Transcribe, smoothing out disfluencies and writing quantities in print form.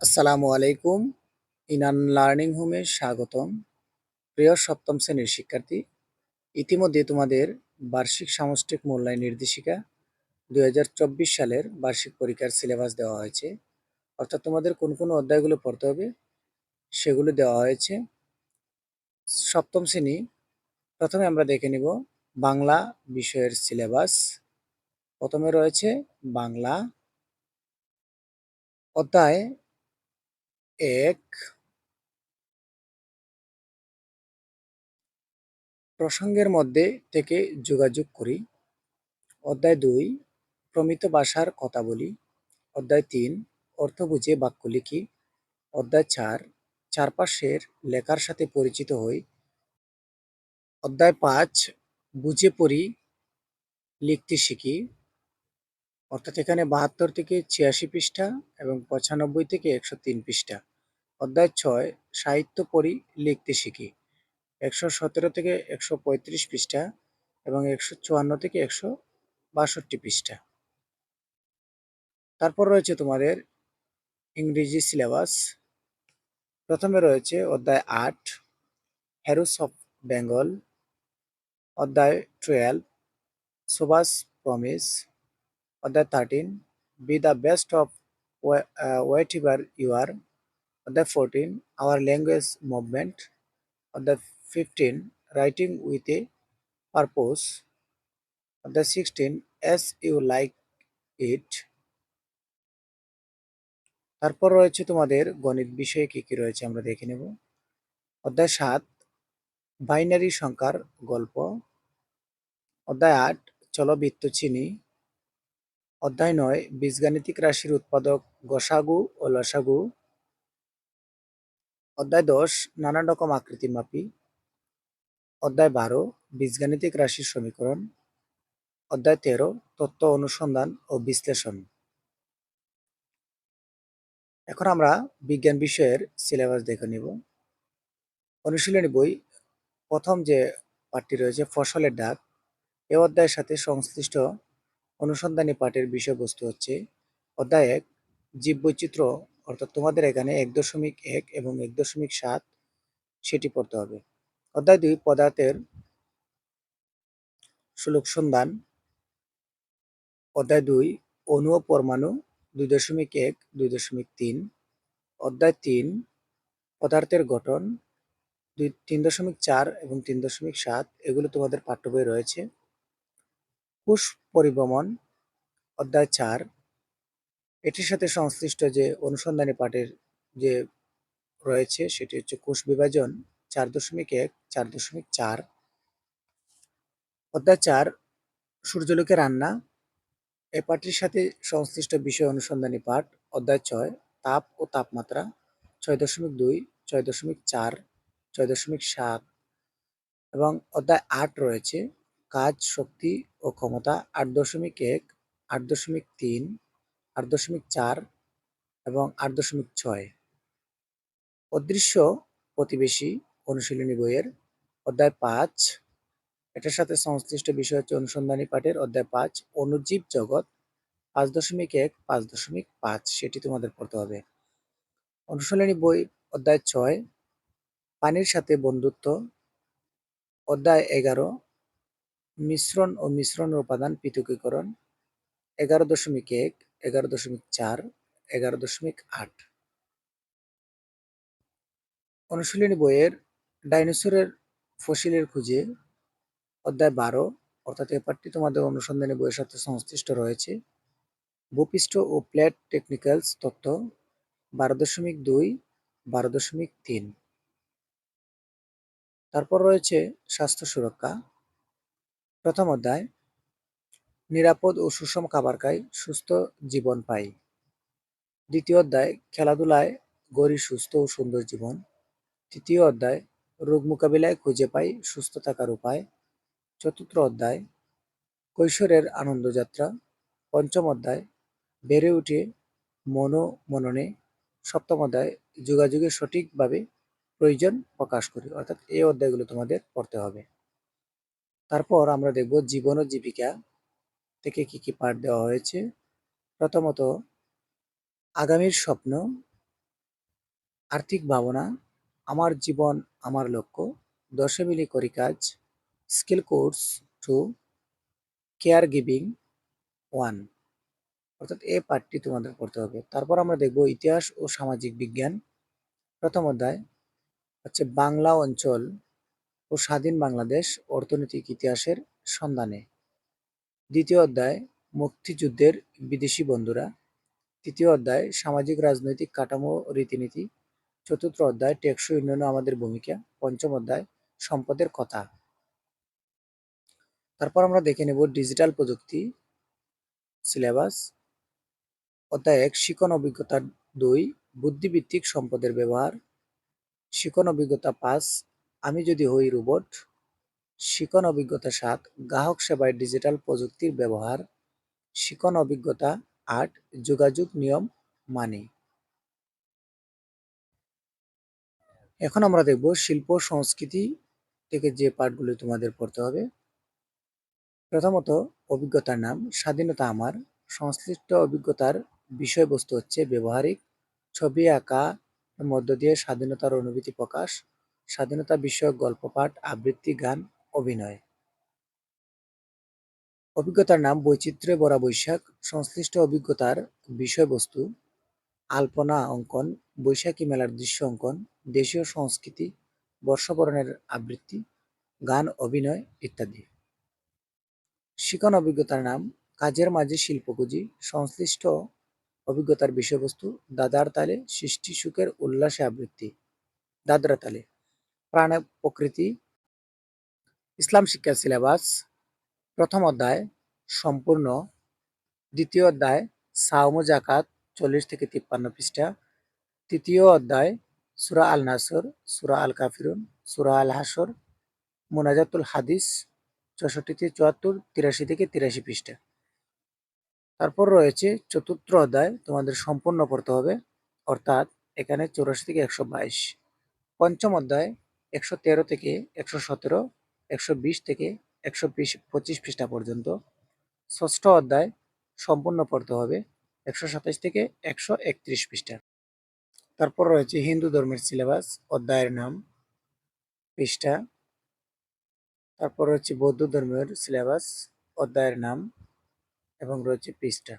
আসসালামু আলাইকুম। ইনান লার্নিং হোমে স্বাগতম। প্রিয় সপ্তম শ্রেণীর শিক্ষার্থী, ইতিমধ্যে তোমাদের বার্ষিক সামষ্টিক মূল্যায়ন নির্দেশিকা 2024 সালের বার্ষিক পরীক্ষার সিলেবাস দেওয়া হয়েছে। অর্থাৎ তোমাদের কোন কোন অধ্যায়গুলো পড়তে হবে সেগুলো দেওয়া হয়েছে। সপ্তম শ্রেণী, প্রথমে আমরা দেখে নিব বাংলা বিষয়ের সিলেবাস। প্রথমে রয়েছে বাংলা অধ্যায় 1, প্রসঙ্গের মধ্যে থেকে যোগাযোগ করি। অধ্যায় 2, প্রমিত ভাষার কথা বলি। অধ্যায় 3, অর্থ বুঝে বাক্য লিখি। অধ্যায় 4, চারপাশের লেখার সাথে পরিচিত হই। অধ্যায় 5, বুঝে পড়ি, লিখতে শিখি। অর্থাৎ এখানে 72 থেকে 86 পৃষ্ঠা এবং 95 থেকে 103 পৃষ্ঠা। অধ্যায় 6, সাহিত্য পড়ি, লিখতে শিখি। 117 থেকে 135 পৃষ্ঠা এবং 154 থেকে 162 পৃষ্ঠা। তারপর রয়েছে তোমাদের ইংরেজি সিলেবাস। প্রথমে রয়েছে অধ্যায় 8, হেরোস অফ বেঙ্গল। অধ্যায় 12, সুভাষ প্রমিস। অধ্যায় 13, be the best of whatever you are. অধ্যায় 14, আওয়ার ল্যাঙ্গুয়েজ মুভমেন্ট। অধ্যায় 15, রাইটিং উইথ এ পারপোজ। অধ্যায় 16, এস ইউ লাইক ইট। তারপর রয়েছে তোমাদের গণিত বিষয়ে কি কি রয়েছে আমরা দেখে নেব। অধ্যায় 7, বাইনারি সংখ্যার গল্প। অধ্যায় 8, চলো বৃত্ত চিনি। অধ্যায় 9, বীজগাণিতিক রাশির উৎপাদক গসাগু ও লসাগু। অধ্যায় 10, নানান রকম আকৃতি মাপি। অধ্যায় 12, বীজগাণিতিক রাশির সমীকরণ। অধ্যায় 13, তথ্য অনুসন্ধান ও বিশ্লেষণ। এখন আমরা বিজ্ঞান বিষয়ের সিলেবাস দেখে নিব। অনুশীলনী বই প্রথম যে পাঠটি রয়েছে ফসলের ডাক, এ অধ্যায়ের সাথে সংশ্লিষ্ট অনুসন্ধানী পাঠের বিষয়বস্তু হচ্ছে অধ্যায় 1, জীববৈচিত্র্য। অর্থাৎ তোমাদের এখানে 1.1 এবং 1.7 সেটি পড়তে হবে। অধ্যায় 2, পদার্থের সুলভ সন্ধান। অধ্যায় 2, অণু ও পরমাণু 2.1, 2.3। অধ্যায় 3, পদার্থের গঠন 3.4 এবং 3.7, এগুলো তোমাদের পাঠ্য বই রয়েছে। কোষ পরিভ্রমণ অধ্যায় 4, এটির সাথে সংশ্লিষ্ট যে অনুসন্ধানী পাঠের যে রয়েছে সেটি হচ্ছে কোষ বিভাজন 4.1, 4.4। অধ্যায় 4, সূর্যালোকে রান্না, এই পাঠটির সাথে সংশ্লিষ্ট বিষয় অনুসন্ধানী পাঠ। অধ্যায় 6, তাপ ও তাপমাত্রা 6.2, 6.4, 6.7 এবং অধ্যায় 8 রয়েছে কাজ, শক্তি ও ক্ষমতা 8.1, 8.3, 8.4 এবং 8.6। অদৃশ্য প্রতিবেশী অনুশীলনী বইয়ের অধ্যায় 5, এটার সাথে সংশ্লিষ্ট বিষয় হচ্ছে অনুসন্ধানী পাঠের অধ্যায় 5, অণুজীব জগৎ 5.1, 5.5, সেটি তোমাদের পড়তে হবে। অনুশীলনী বই অধ্যায় 6, পানির সাথে বন্ধুত্ব। অধ্যায় 11, মিশ্রণ ও মিশ্রণের উপাদান পৃথকীকরণ 11.1, 11.4, 11.8। অনুশীলনী বইয়ের ডাইনোসরের ফসিলের খুঁজে অধ্যায় 12, অর্থাৎ এই পাঠটি তোমাদের অনুসন্ধানী বইয়ের সাথে সংশ্লিষ্ট রয়েছে। ভূপৃষ্ঠ ও প্লেট টেকনিক্যালস তথ্য 12.2, 12.3। তারপর রয়েছে স্বাস্থ্য সুরক্ষা। প্রথম অধ্যায়, নিরাপদ ও সুষম খাবার খাই, সুস্থ জীবন পাই। দ্বিতীয় অধ্যায়, খেলাধুলায় গড়ি সুস্থ ও সুন্দর জীবন। তৃতীয় অধ্যায়, রোগ মোকাবিলায় খুঁজে পাই সুস্থ থাকার উপায়। চতুর্থ অধ্যায়, কৈশোরের আনন্দযাত্রা। পঞ্চম অধ্যায়, বেড়ে উঠে মননে। সপ্তম অধ্যায়, যোগাযোগের সঠিকভাবে প্রয়োজন প্রকাশ করি। অর্থাৎ এই অধ্যায়গুলো তোমাদের পড়তে হবে। তারপর আমরা দেখব জীবন ও জীবিকা থেকে কি কি পাঠ দেওয়া হয়েছে। প্রথমত, আগামীর স্বপ্ন, আর্থিক ভাবনা, আমার জীবন আমার লক্ষ্য, দশে মিলে করি কাজ, skill course two, care giving one. অর্থাৎ এই পাঠটি তোমাদের পড়তে হবে। তারপর আমরা দেখব ইতিহাস ও সামাজিক বিজ্ঞান। প্রথম অধ্যায় হচ্ছে বাংলা অঞ্চল ও স্বাধীন বাংলাদেশ অর্থনৈতিক ইতিহাসের সন্ধানে। দ্বিতীয় অধ্যায় মুক্তিযুদ্ধের বিদেশি বন্ধুরা। তৃতীয় অধ্যায় সামাজিক রাজনৈতিক কাঠামো ও রীতিনীতি। চতুর্থ অধ্যায় টেকসই উন্নয়নে আমাদের ভূমিকা। পঞ্চম অধ্যায় সম্পদের কথা। তারপর আমরা দেখে নেব ডিজিটাল প্রযুক্তি সিলেবাস। অধ্যায় ১ শিখন অভিজ্ঞতা ২ বুদ্ধিভিত্তিক সম্পদের ব্যবহার। শিখন অভিজ্ঞতা ৫ আমি যদি হই রোবট। শিখন অভিজ্ঞতা ৭ গ্রাহক সেবায় ডিজিটাল প্রযুক্তির ব্যবহার। শিখন অভিজ্ঞতা ৮ যোগাযোগ নিয়ম মানি। এখন আমরা দেখব শিল্প সংস্কৃতি থেকে যে পাঠগুলো তোমাদের পড়তে হবে। প্রথমত অভিজ্ঞতার নাম স্বাধীনতা আমার। সংশ্লিষ্ট অভিজ্ঞতার বিষয়বস্তু হচ্ছে ব্যবহারিক, ছবি আঁকা মধ্য দিয়ে স্বাধীনতার অনুভূতি প্রকাশ, স্বাধীনতা বিষয়ক গল্প পাঠ, আবৃত্তি, গান, অভিনয়। অভিজ্ঞতার নাম বৈচিত্র্যে ভরা বৈশাখ। সংশ্লিষ্ট অভিজ্ঞতার বিষয়বস্তু আলপনা অঙ্কন, বৈশাখী মেলার দৃশ্য অঙ্কন, দেশীয় সংস্কৃতি, বর্ষবরণের আবৃত্তি, গান, অভিনয় ইত্যাদি। শিখন অভিজ্ঞতার নাম কাজের মাঝে শিল্প খুঁজি। সংশ্লিষ্ট অভিজ্ঞতার বিষয়বস্তু দাদার তালে সৃষ্টি সুখের উল্লাসে আবৃত্তি, দাদরা তালে। প্রাণে প্রকৃতি ইসলাম শিক্ষা সিলেবাস। প্রথম অধ্যায় সম্পূর্ণ। দ্বিতীয় অধ্যায় সাওম জাকাত 40 থেকে 53 পৃষ্ঠা। তৃতীয় অধ্যায় সূরা আল নাসর, সূরা আল কাফিরুন, সূরা আল হাসর, মুনাজাতুল হাদিস 64 থেকে 74, 83 থেকে 83 পৃষ্ঠা। তারপর রয়েছে চতুর্থ অধ্যায় তোমাদের সম্পূর্ণ পড়তে হবে, অর্থাৎ এখানে 84 থেকে 122। পঞ্চম অধ্যায় 113 থেকে 117, 120 থেকে 125 পৃষ্ঠা পর্যন্ত। ষষ্ঠ অধ্যায় সম্পূর্ণ পড়তে হবে 127 থেকে 131 পৃষ্ঠা। তারপর রয়েছে হিন্দু ধর্মের সিলেবাস, অধ্যায়ের নাম, পৃষ্ঠা। তারপর রয়েছে বৌদ্ধ ধর্মের সিলেবাস, অধ্যায়ের নাম এবং রয়েছে পৃষ্ঠা।